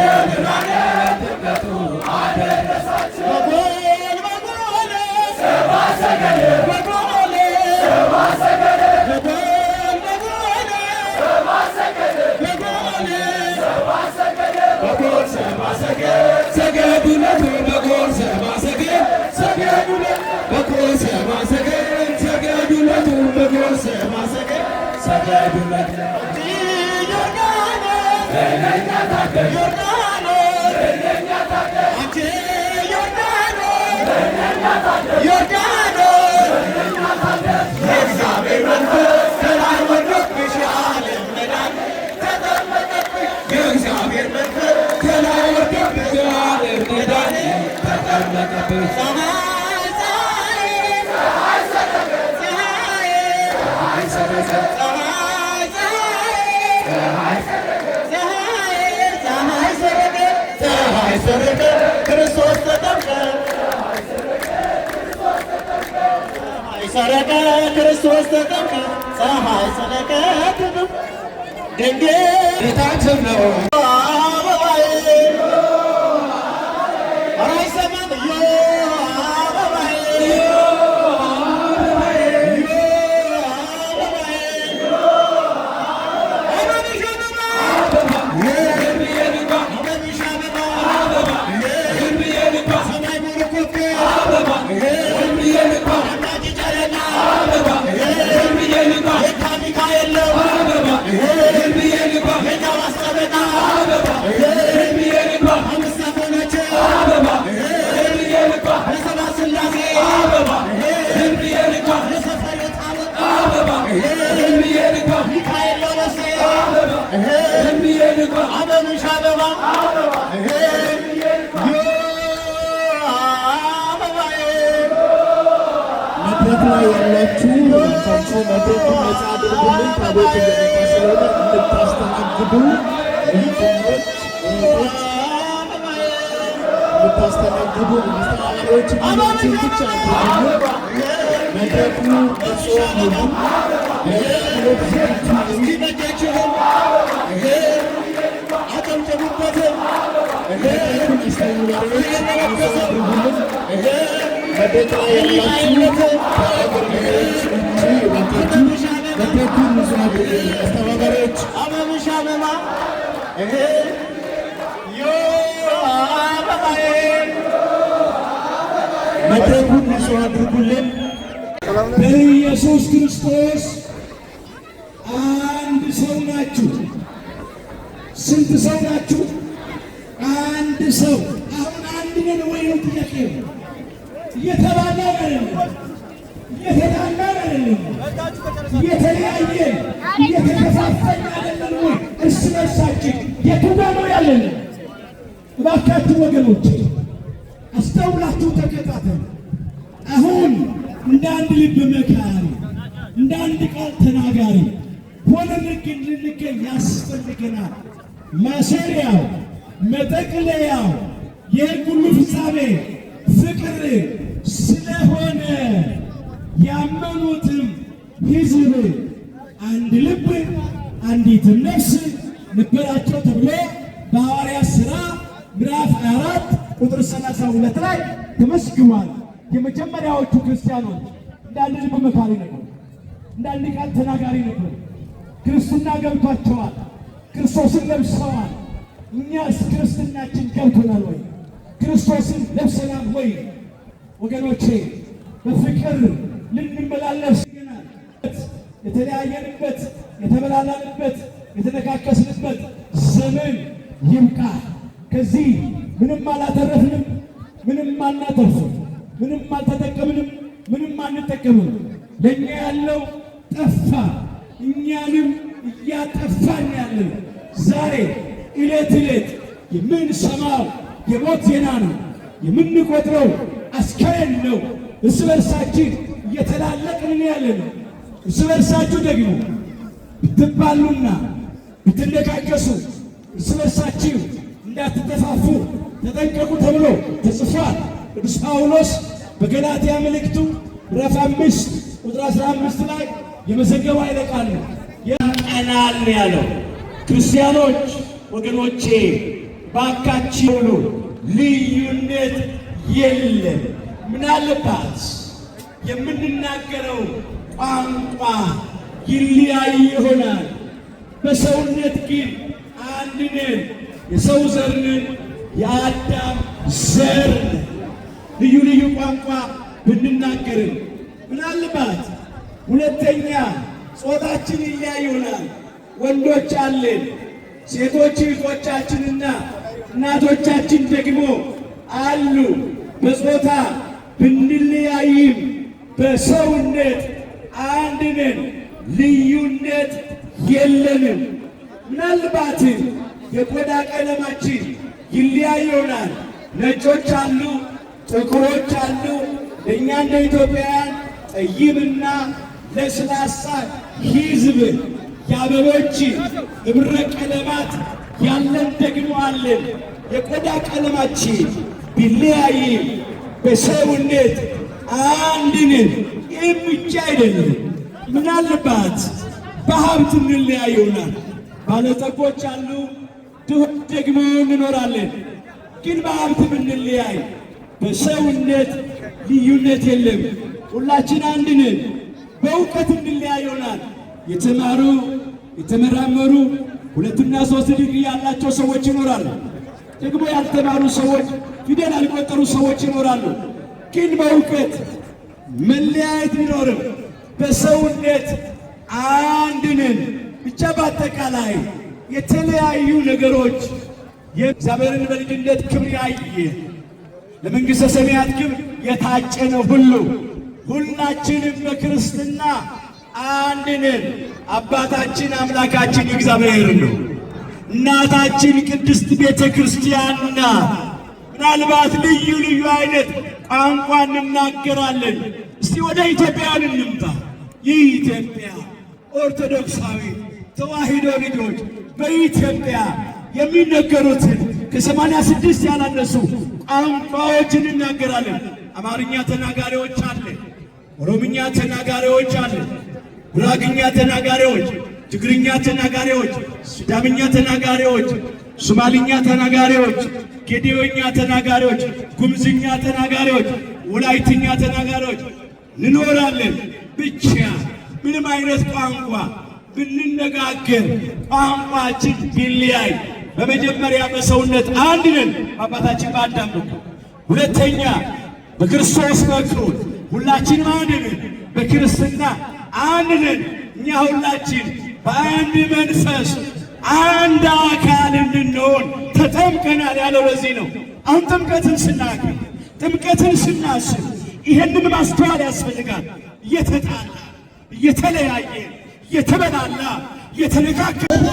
ለብርሃነ ጥምቀቱ አደረሳችሁ። በጎል በጎል ሰብአ ሰገል በጎል ሰብአ ሰገል በጎል በጎል ሰብአ ሰገል በጎል ሰብአ ሰገል በጎል ሰብአ ሰገል ሰገዱለት በጎል ሰብአ ሰገል ሰገዱለት በጎል ሰብአ ሰገል ሰገዱለት በጎል ሰብአ ሰገል ሰገዱለት ለኛ ታገል ዮርዳኖስ ለኛ ታገል አንቺ ዮርዳኖስ ለኛ ታገል ዮርዳኖስ ለኛ ታገል የእግዚአብሔር መንፈስ ከላይ ወርዶብሻል መዳን ተጠመቀብሽ የእግዚአብሔር መንፈስ ከላይ ወርዶብሻል መዳን ተጠመቀብሽ ፀሐይ ሰረቀ ፀሐይ ሰረቀ ፀሐይ ሰረቀ ክርስቶስ ተጠምቀ ፀሐይ ሰረቀ ክርስቶስ ተጠምቀ ፀሐይ ሰረቀ ድንግል ጌታችን ነው። አበባዬ ኧረ አይሰማም አበባዬ መድረክ ላይ ያላችሁ ራሳችሁ መድረኩን ነፃ አድርጉልን። ታቦት እየመጣ ስለሆነ እንድታስተናግዱ ወንድሞች እንድታስተናግዱ አስተባባሪዎች ሚናችን ብቻ አድርጉልን። መድረኩ በጾም ይሁን እስኪመቻችሁም አጨብጭቡበት። መድረኩን አስተባባሪዎች አድርጉልን። መድረክ ላይ ያላችሁ ከአገልጋዮች ውጭ እባካችሁ መድረኩን ንጹህ አድርጉልን። አስተባባሪዎች አበብሽ አበባ መድረኩን ንጹህ አድርጉልን። በኢየሱስ ክርስቶስ አንድ ሰው ናችሁ። ስንት ሰው ናችሁ? አንድ ሰው። አሁን አንድ ነን ወይ ነው ጥያቄው? እየተባለ አይደለም፣ እየተጣላ አይደለም፣ እየተለያየ እየተከፋፈለ አይደለም ወይ? እርስ በርሳችን የቱ ጋር ነው ያለን? እባካችሁ ወገኖቼ አስተውላችሁ ተከታተሉ። አሁን እንደ አንድ ልብ መካሪ፣ እንደ አንድ ቃል ተናጋሪ ሆነን ልንገኝ ያስፈልገናል። ማሰሪያው መጠቅለያው የሕግ ሁሉ ፍጻሜ ፍቅር ስለሆነ ያመኑትም ሕዝብ አንድ ልብ አንዲትም ነፍስ ነበራቸው ተብሎ በሐዋርያት ሥራ ምዕራፍ 4 ቁጥር 32 ላይ ተመስግኗል። የመጀመሪያዎቹ ክርስቲያኖች እንደ አንድ ልብ መካሪ ነበሩ፣ እንደ አንድ ቃል ተናጋሪ ነበሩ። ክርስትና ገብቷቸዋል፣ ክርስቶስን ለብሰዋል። እኛስ ክርስትናችን ገብቶናል ወይ? ክርስቶስን ለብሰናል ወይ? ወገኖቼ በፍቅር ልንመላለስ ይገናል። የተለያየንበት፣ የተበላላንበት፣ የተነካከስንበት ዘመን ይብቃ። ከዚህ ምንም አላተረፍንም፣ ምንም አናተርፍም፣ ምንም አልተጠቀምንም፣ ምንም አንጠቀምም። ለእኛ ያለው ጠፋ፣ እኛንም እያጠፋን ያለን ዛሬ ዕለት ዕለት የምንሰማው የሞት ዜና ነው፣ የምንቆጥረው አስከሬን ነው። እርስ በርሳችን እየተላለቅን ያለን። እርስ በርሳችሁ ደግሞ ብትባሉና ብትነካከሱ እርስ በርሳችሁ እንዳትጠፋፉ ተጠንቀቁ ተብሎ ተጽፏል። ቅዱስ ጳውሎስ በገላትያ መልእክቱ ምዕራፍ 5 ቁጥር 15 ላይ የመዘገበው ኃይለ ቃል ነው። ያቀናል ያለው ክርስቲያኖች ወገኖቼ ባካችሁ ልዩነት የለም። ምናልባት የምንናገረው ቋንቋ ይለያይ ይሆናል፣ በሰውነት ግን አንድ ነን። የሰው ዘር ነን፣ የአዳም ዘር ነን። ልዩ ልዩ ቋንቋ ብንናገርም ምናልባት ሁለተኛ ጾታችን ይለያይ ይሆናል። ወንዶች አለን፣ ሴቶች እህቶቻችንና እናቶቻችን ደግሞ አሉ። በጾታ ብንለያይም በሰውነት አንድ ነን፣ ልዩነት የለንም። ምናልባት የቆዳ ቀለማችን ይለያይ ይሆናል። ነጮች አሉ፣ ጥቁሮች አሉ። ለእኛ እንደ ኢትዮጵያውያን ጠይምና ለስላሳ ሕዝብ የአበቦች ኅብረ ቀለማት ያለን ደግሞ አለን። የቆዳ ቀለማችን ቢለያይም በሰውነት አንድ ነን። ይህም ብቻ አይደለም፣ ምናልባት በሀብት እንለያይ ይሆናል። ባለጠጎች አሉ፣ ድሆች ደግሞ እንኖራለን። ግን በሀብት ብንለያይ በሰውነት ልዩነት የለም፣ ሁላችን አንድ ነን። በእውቀት እንለያይ ይሆናል። የተማሩ የተመራመሩ 2 እና 3 ዲግሪ ያላቸው ሰዎች ይኖራሉ። ደግሞ ያልተማሩ ሰዎች፣ ፊደል ያልቆጠሩ ሰዎች ይኖራሉ። ግን በእውቀት መለያየት ቢኖርም በሰውነት አንድ ነን። ብቻ በአጠቃላይ የተለያዩ ነገሮች የእግዚአብሔርን በልጅነት ክብር ያየ ለመንግሥተ ሰማያት ክብር የታጨነ ሁሉ ሁላችንም በክርስትና አንድ ነን። አባታችን አምላካችን እግዚአብሔር ነው። እናታችን ቅድስት ቤተ ክርስቲያንና ምናልባት ልዩ ልዩ አይነት ቋንቋ እንናገራለን። እስቲ ወደ ኢትዮጵያን እንምጣ። ይህ ኢትዮጵያ ኦርቶዶክሳዊ ተዋሕዶ ልጆች በኢትዮጵያ የሚነገሩትን ከ86 ያላነሱ ቋንቋዎችን እናገራለን። አማርኛ ተናጋሪዎች አለ፣ ኦሮምኛ ተናጋሪዎች አለ፣ ጉራግኛ ተናጋሪዎች፣ ትግርኛ ተናጋሪዎች፣ ሲዳምኛ ተናጋሪዎች፣ ሶማሊኛ ተናጋሪዎች፣ ጌዴዎኛ ተናጋሪዎች፣ ጉምዝኛ ተናጋሪዎች፣ ወላይትኛ ተናጋሪዎች እንኖራለን። ብቻ ምንም አይነት ቋንቋ ብንነጋገር ቋንቋችን ቢለያይ በመጀመሪያ በሰውነት አንድ ነን፣ በአባታችን በአዳም በኩል። ሁለተኛ በክርስቶስ በኩል ሁላችንም አንድ ነን፣ በክርስትና አንድ ነን። እኛ ሁላችን በአንድ መንፈስ አንድ አካል እንድንሆን ተጠምቀናል ያለው ለዚህ ነው። አሁን ጥምቀትን ስናገር፣ ጥምቀትን ስናስብ ይህንን ማስተዋል ያስፈልጋል። እየተጣላ እየተለያየ እየተበላላ እየተነካከለ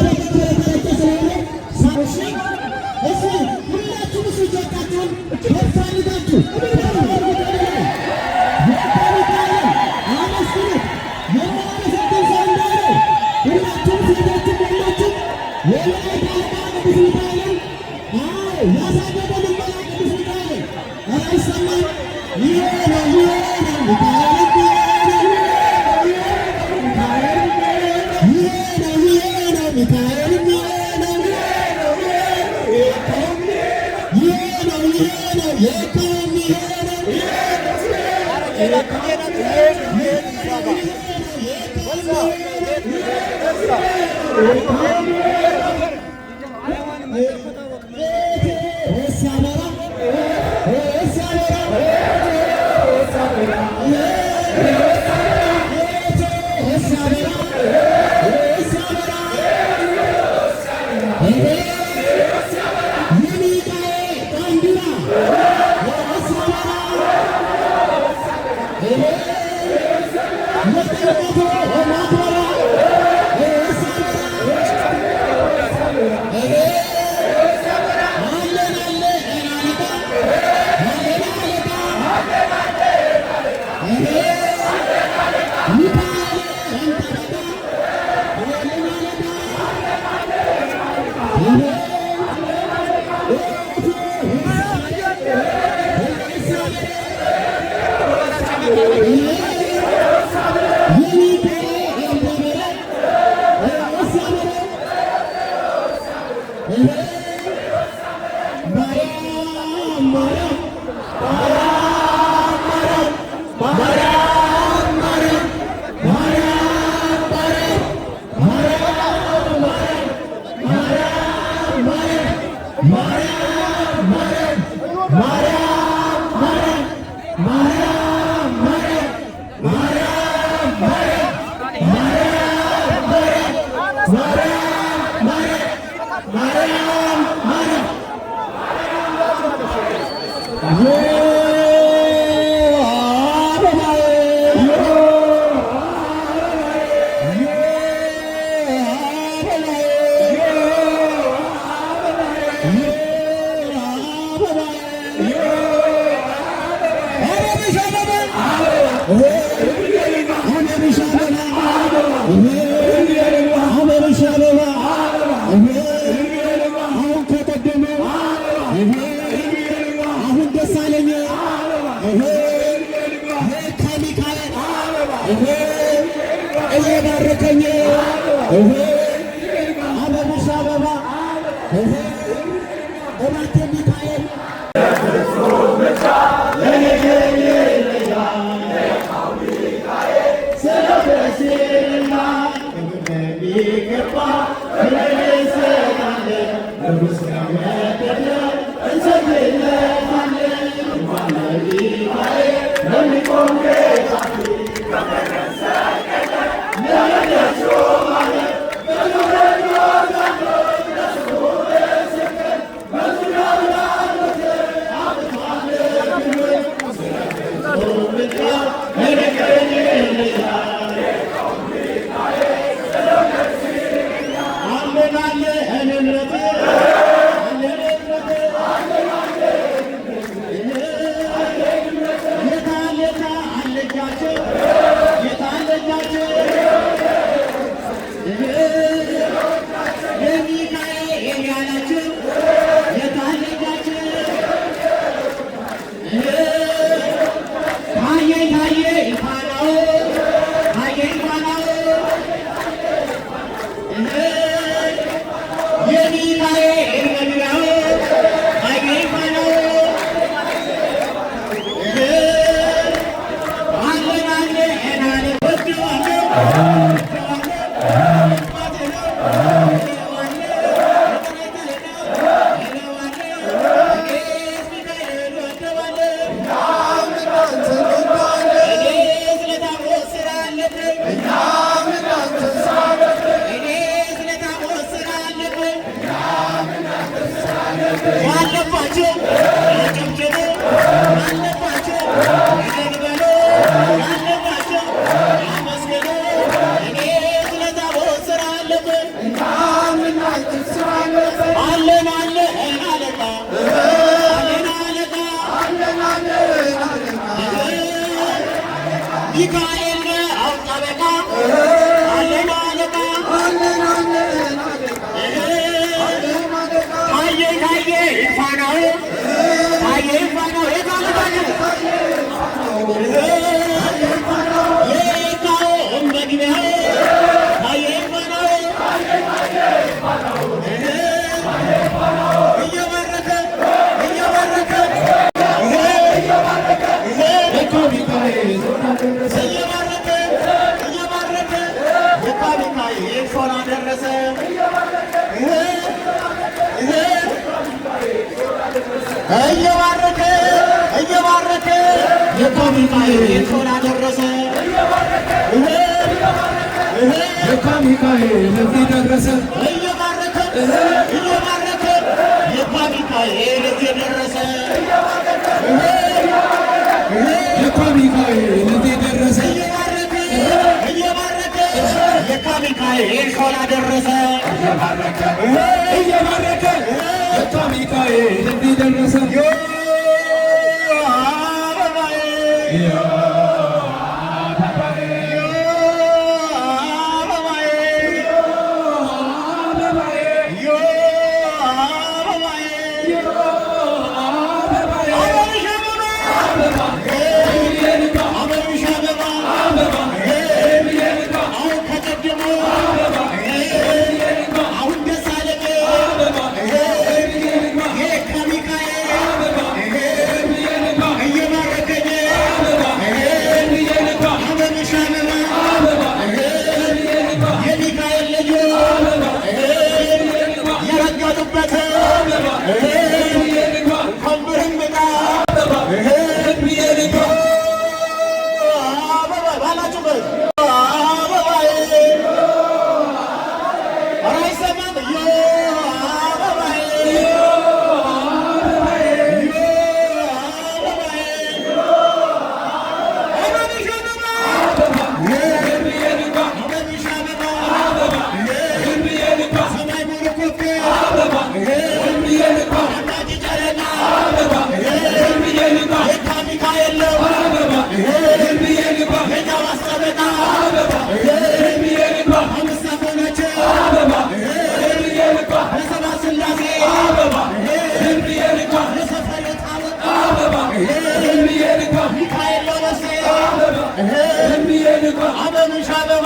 አበብሽ አበባ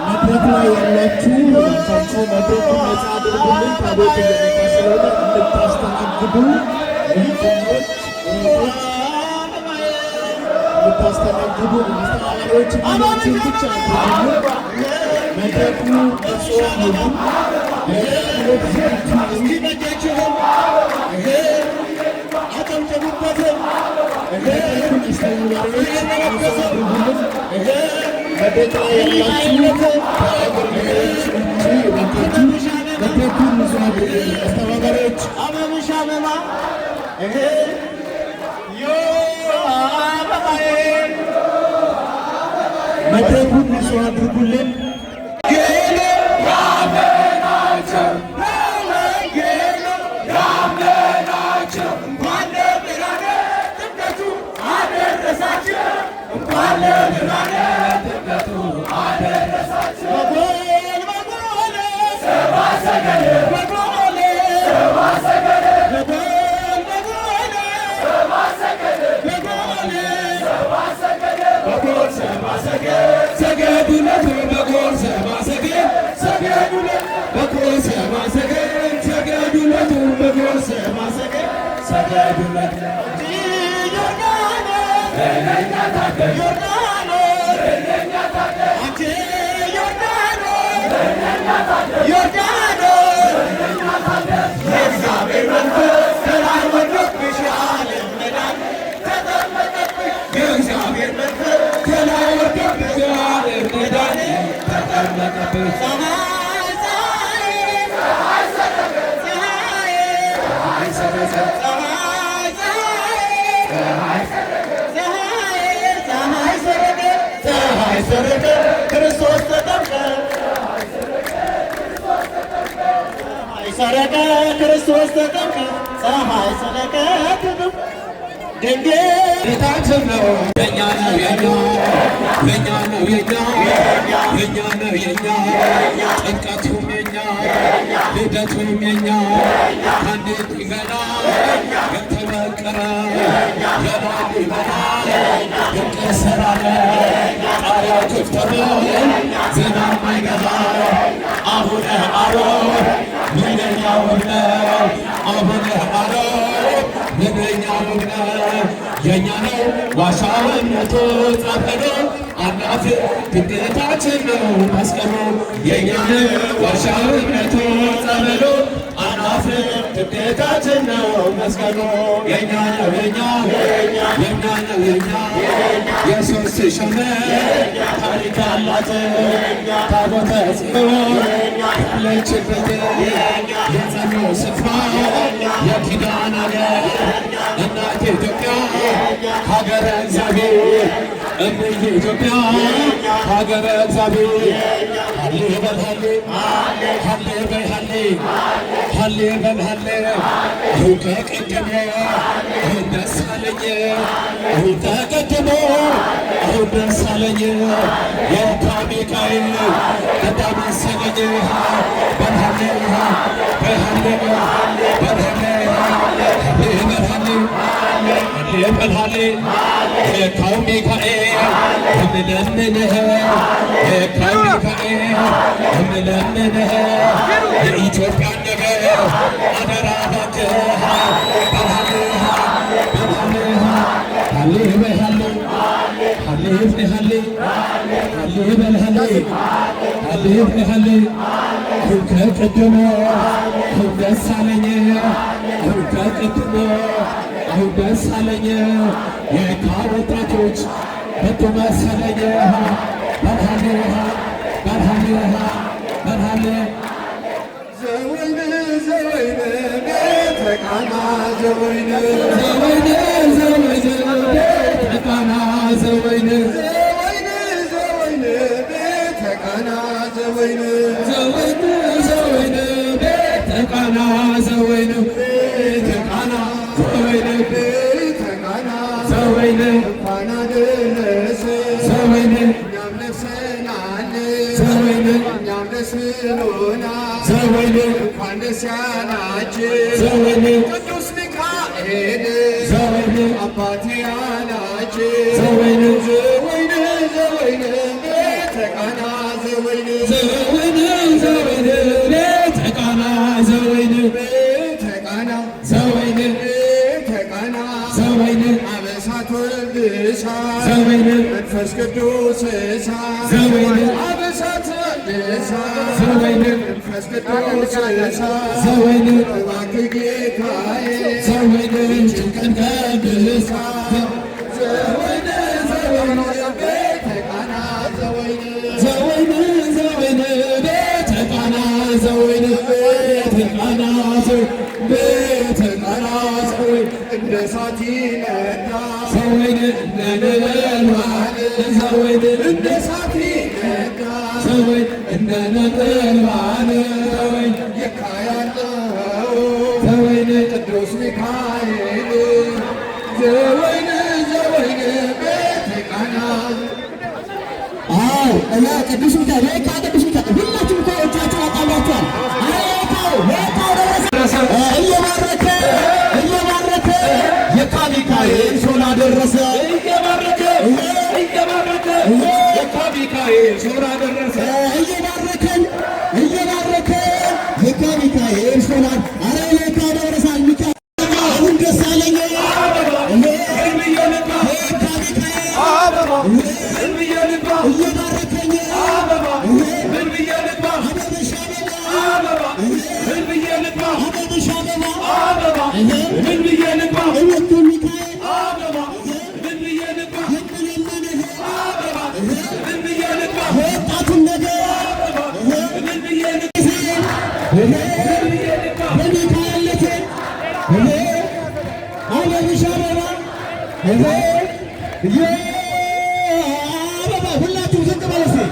መድረክ ላይ ያላችሁ ታንሶ መድረኩ ነፃ አድርጉልን። ታቦት እየመጣ ስለሆነ እንድታስተናግዱ ሚቶች እንድታስተናግዱ አስተባባሪዎች ሚናችን ብቻ መድረኩ ነጾ ነው። እስኪመጃችሁም አጨብጭቡበት። መድረኩን አስተባባሪዎች አድርጉልን። መድረክ ላይ ያላችሁ ከአገርች ውጭ የመጣችሁ መድረኩን ንጹ አድርጉልን። አስተባባሪዎች አበብሽ አበባ መድረኩን ንጹ አድርጉልን። ክርስቶስ ተጠምቀ ሰረቀ ክርስቶስ ተጠምቀ ፀሐይ ሰረቀ ጌታችን ነው የኛ ነው የኛ የኛ ነው የኛ የኛ ነው የኛ ጥምቀቱም የኛ ልደቱም የኛ ከአንዲት ገና የተበቀረ የላሊበላ ድንቅ ሥራ ጣሪያው ክፍት ነው ዝናብ ማይገባ አቡነ አሮን ምንኛው ነው አቡነ አሮን ምንኛው ነው የኛ ነው ዋሻነቱ ጸበሉ አናት ግዴታችን ነው መስቀሉ የኛ ነው ዋሻነቱ ጸበሉ አናት ግዴታችን ነው መስቀሉ የኛ ነው የኛ የኛ ነው የኛ የሶስት ሺህ ታሪክ አላት ታቦተ ጽዮን ያለችበት የጸሎት ስፍራ የኪዳን አገር እናት ኢትዮጵያ ሀገረ እግዚአብሔር እምዬ ኢትዮጵያ ሀገረ እግዚአብሔር ሀሌ በል ሀሌ ሀሌ በል ሀሌ ሀሌ በል ሀሌ ይኸው ከቀደመ ይኸው ደስ አለኝ ይኸው ተቀድሞ ይኸው ደስ አለኝ የታ ሚካኤል እንዳመሰለኝ በል ሀሌ በል ሀሌ በል ሀሌ በልሃሌ የካው ሚካኤል እምለምንህ የካው ሚካኤል እምለምንህ የኢትዮጵያን ነገር አደራ እባክህ በልሃሌ በልሃሌ ሃሌ በልሃሌ ሃሌ በልሃሌ ሃሌ በልሃሌ ሃሌ በልሃሌ ከቀደመ ደስ አለኝ ከቀደመ ደስ አለኝ የካ ወጣቶች መጡ መሰለኝ በልሃሌ በልሃሌ በልሃሌ ዘወይነ ዘወይነ ቤተ ቃና ዘወይነ ዘወይነ ዘወይነ ቤተ ቃና ዘወይነ ዘወይነ ዘወይነ ቤተ ቃና ዘወይነ ዘወይነ ዘወይነ ቤተ ቃና ዘወይነ ቤተ ቃና ዘወይነ ቤተ ቃና ዘወይነ እንኳን አደረሰ ዘወይነ እኛም ለብሰናል ዘወይነ እኛም ደስ ብሎናል ዘወይነ እንኳን ዮሐንስ ያላችሁ ዘወይን ቅዱስ ሚካኤል ዘወይን አባቴ ያላችሁ ዘወይን ዘወይን ዘወይን ቤተ ቃና ዘወይን ዘወይን ዘወይን ቤተ ቃና ዘወይን ቤተ ቃና ዘወይን ቤተ ቃና ዘወይን አበሳት ወልድሳት ዘወይን መንፈስ ቅዱስ እሳት ዘወይን አበሳት ወልድሳት ዘወይን መንፈስ ቅዱስ እሳት ዘወይን እባክህ ጌታዬ ዘወይን ጭንቀን ቀድሳ ዘወይን ዘወይን ቤተ ቃና ዘወይን ዘወይን ዘወይን ቤተ ቃና ዘወይን ቤተ ቃና ቤተ ቃና ዘወይን እንደ እሳት ይነዳል ዘወይን እንደ ነበልባል ዘወይን እንደ እሳት ይነዳል ዘወይን እንደ ነበልባል ዘወይን የካ ያለው ዘወይን ቅዱስ ሚካኤል ዘወይን ዘወይን ቤተ ቃና አዎ እና ቅዱስ ሚካኤል ወይካ ቅዱስ ሚካኤል ሁላችሁም እኮ እጃችሁን አጣሏቸዋል። ወይካው ደረሰ እየባረከ የካ ሚካኤል ሾላ ደረሰ እየባረከ የካ ሚካኤል ሾላ ደረሰ እየባረከን የካ ሚካኤል ሾላ አረ ወይካው ደረሳል ሚካኤል አሁን ደስ አለኝ የካ ሚካኤል እየባረከኝ አበበሻ አበባ እወቱ ሚካኤል ወጣቱን ነገር በሚካኤልነቴ አበበሻ አበባ አበባ ሁላችሁም ዝቅ በሉ እስኪ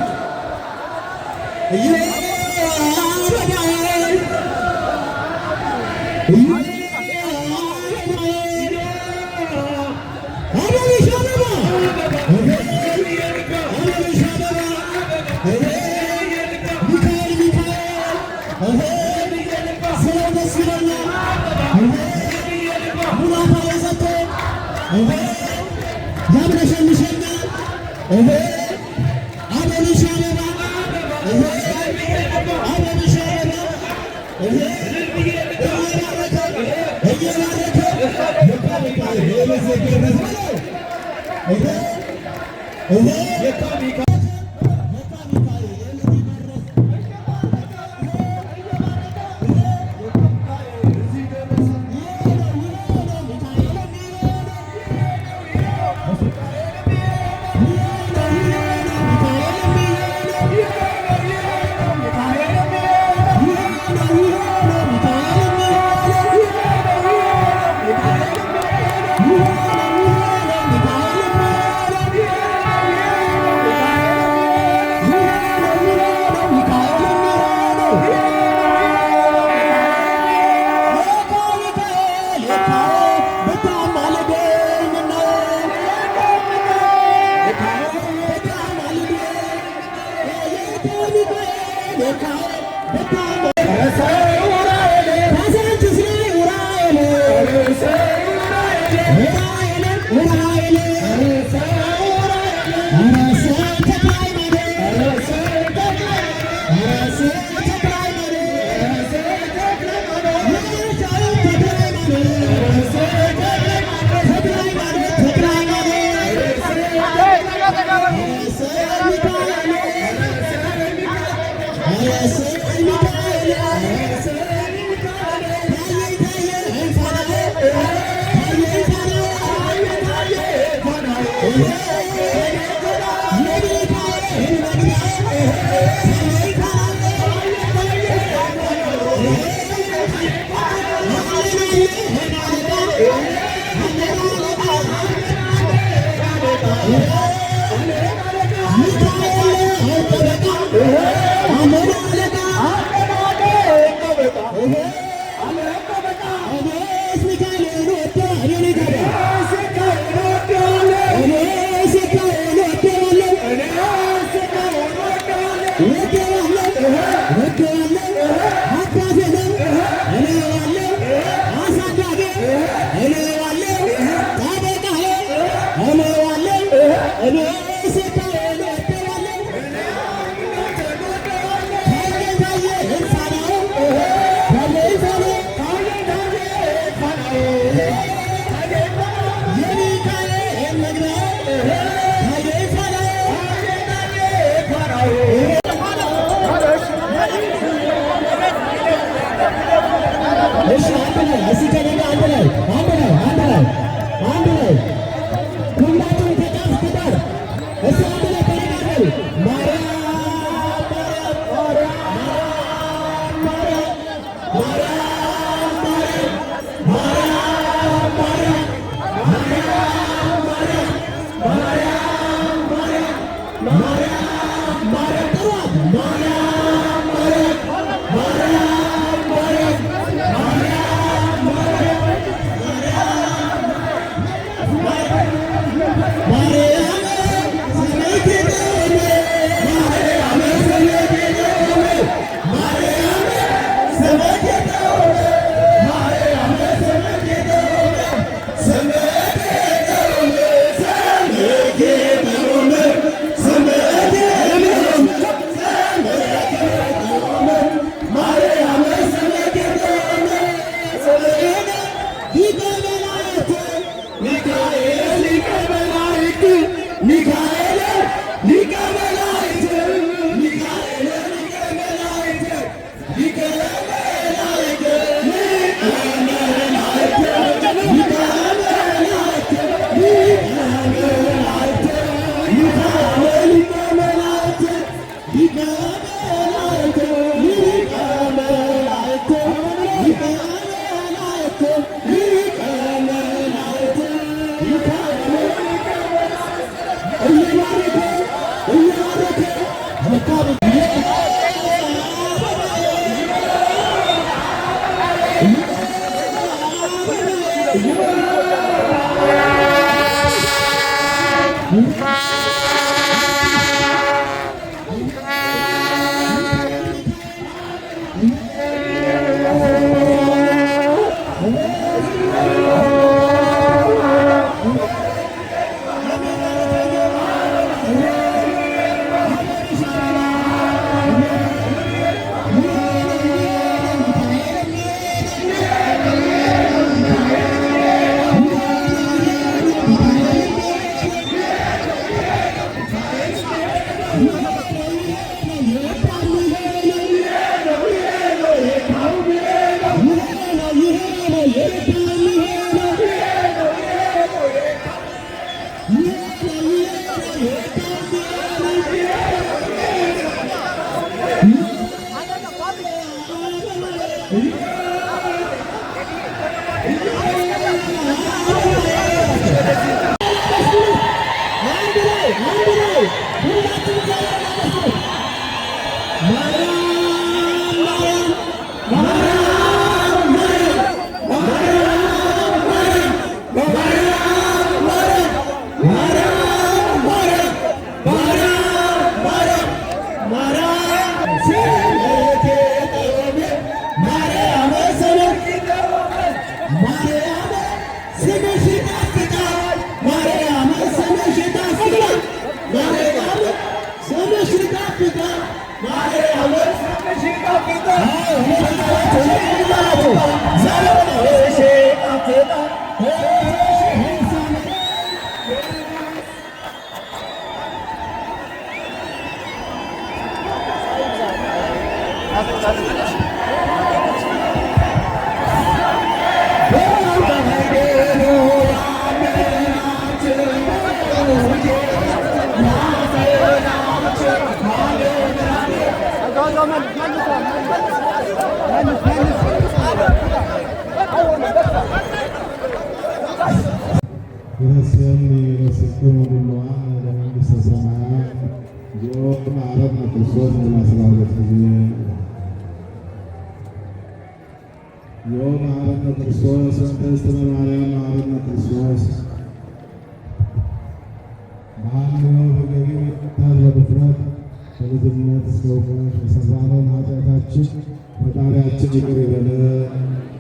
ፈጣሪያችን ይቅር ይበለን።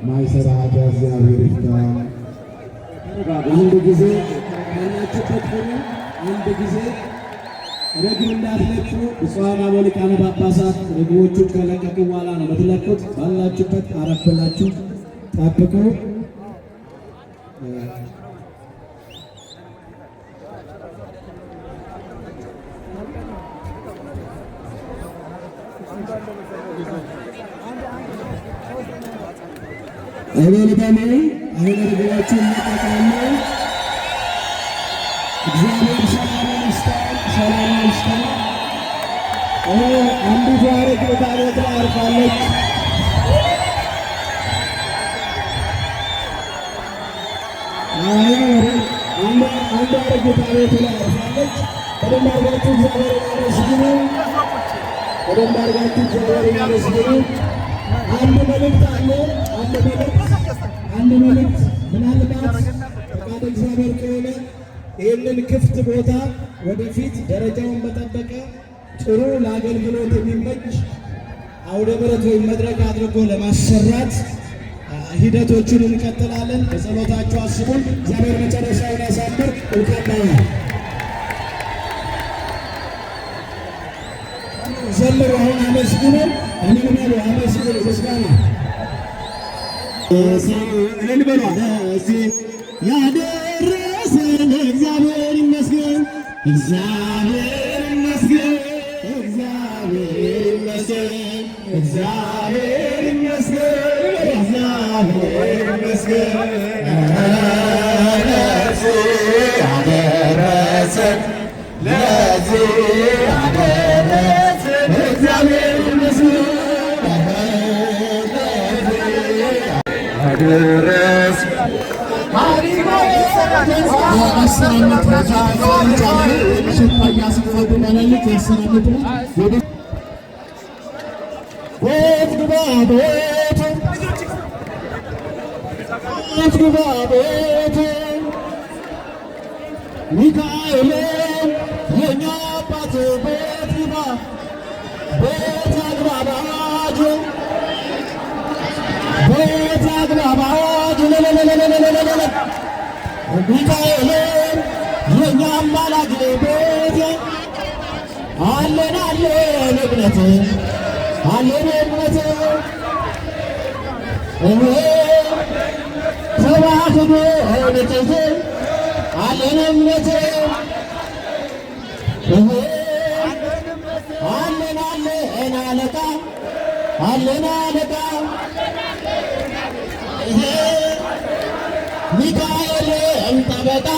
ማይሰራ ኃጢአት እግዚአብሔር ይፍታ። አንድ ጊዜ ያላችሁበት ሆነ። አንድ ጊዜ ርግብ እንዳትለቁ። ብፁዓን አበው ሊቃነ ጳጳሳት ርግቦቹን ከለቀቁ በኋላ ነው የምትለቁት። ባላችሁበት አረፍ ብላችሁ ጠብቁ። እበልበሉ። አሁን ርግቦቹን ይለቀቃሉ። እግዚአብሔር ሰላም ይስጠን፣ ሰላም ይስጠን። አንዲቷ ርግብ ታቦት ላይ አርፋለች። አንዷ ርግብ ታቦት ላይ አርፋለች። በደንብ አድርጋችሁ እግዚአብሔርን አመስግኑ። በደንብ አድርጋችሁ እግዚአብሔርን አመስግኑ። አንድ መልእክት አለ። አንድ መልእክት ምናልባት ፈቃደ እግዚአብሔር ከሆነ ይህንን ክፍት ቦታ ወደፊት ደረጃውን በጠበቀ ጥሩ ለአገልግሎት የሚመች አውደ ምሕረት ወይም መድረክ አድርጎ ለማሰራት ሂደቶቹን እንቀጥላለን። በጸሎታችሁ አስቡን። እግዚአብሔር መጨረሻውን ያሳምር። እውቀት ዘምሩ። አሁን አመስግኑ። እልል አመስግኑ። ምስጋና እልል በሉ። ያደረሰን እግዚአብሔር ይመስገን፣ እግዚአብሔር ይመስገን፣ እግዚአብሔር ይመስገን፣ እግዚአብሔር ይመስገን፣ እግዚአብሔር ይመስገን። ያደረሰን ለዚህ ያደረሰን እግዚአብሔር ይመስገን። ግባ ቤት ሚካኤል የኛ አባት ቤት ግባ ቤት አግባባጅ ቤት አግባባጅ ሚካኤል የኛ አማላጅ ቤት አለን አለን እምነት አለን እምነት ተባክዶ እምነት አለን እምነት አለን አለን አለቃ አለን አለቃ ሚካኤል ጠበቃ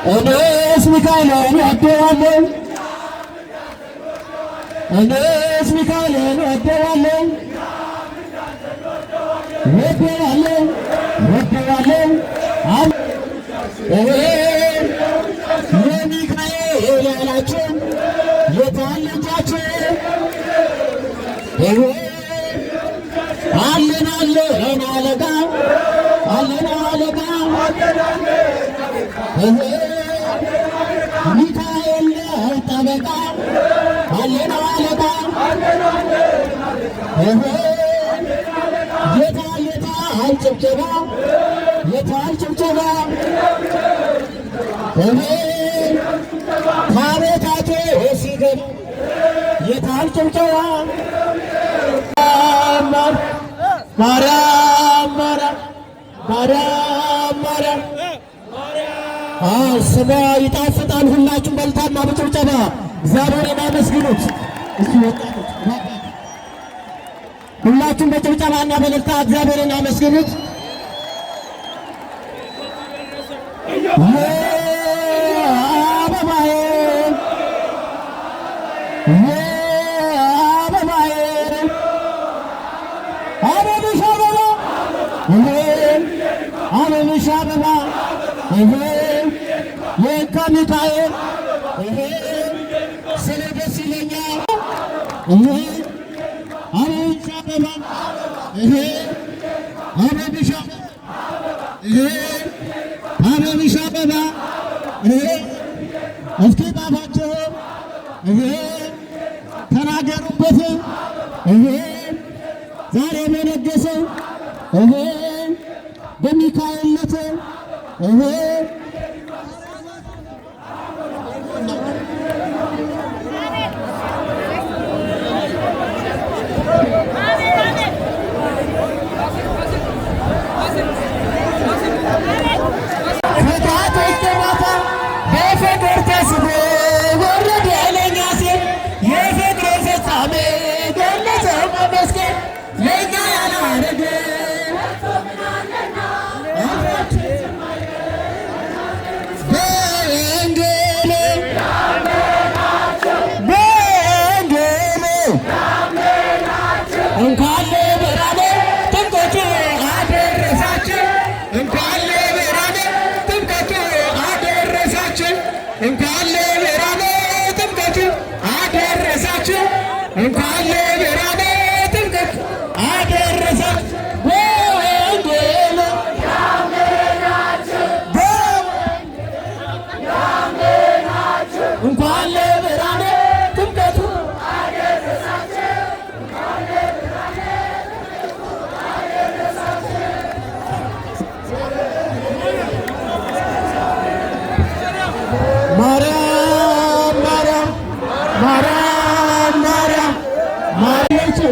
እኔስ ሚካኤልን ወደዋለሁ እኔስ ሚካኤልን ወደዋለሁ ወደዋለሁ ወደዋለሁ የሚካኤል ያላችሁ የታል ልጃችሁ አለን አለን አለቃ አለን አለቃ ሚካኤል ጠበቃ አለን አለቃ የታል የታል ጭብጨባ የታል ጭብጨባ ታቦታቱ ሲገባ የታል ጭብጨባ ማርያም ማርያም ማርያም ማርያም ስሟ ይጣፍጣል። ሁላችሁም በልታና በጭብጨባ እግዚአብሔርን አመስግኑት። እሱ ወጣቶች ሁላችሁም በጭብጨባና በልልታ እግዚአብሔርን አመስግኑት። አበባዬ አበባዬ አበብሽ አበባ አበብሽ አበባ የካ ሚካኤል ስለ ደስ ይለኛል። አበብሽ አበባ አበብሽ አበብሽ አበባ እስኪ ጣፋችሁ ተናገሩበት ዛሬ በነገሰ በሚካኤልነት እንኳን ለብርሃነ ጥምቀቱ አደረሳችሁ እንኳን ለብርሃነ ጥምቀቱ አደረሳችሁ እንኳን ለብርሃነ ጥምቀቱ አደረሳችሁ እንኳን ለብርሃነ ጥምቀቱ አደረሳችሁ። በወንጌል ያመናችሁ እንኳን ለብርሃነ ጥምቀቱ ማርያም ማርያም ማርያም ማርያም ማርያም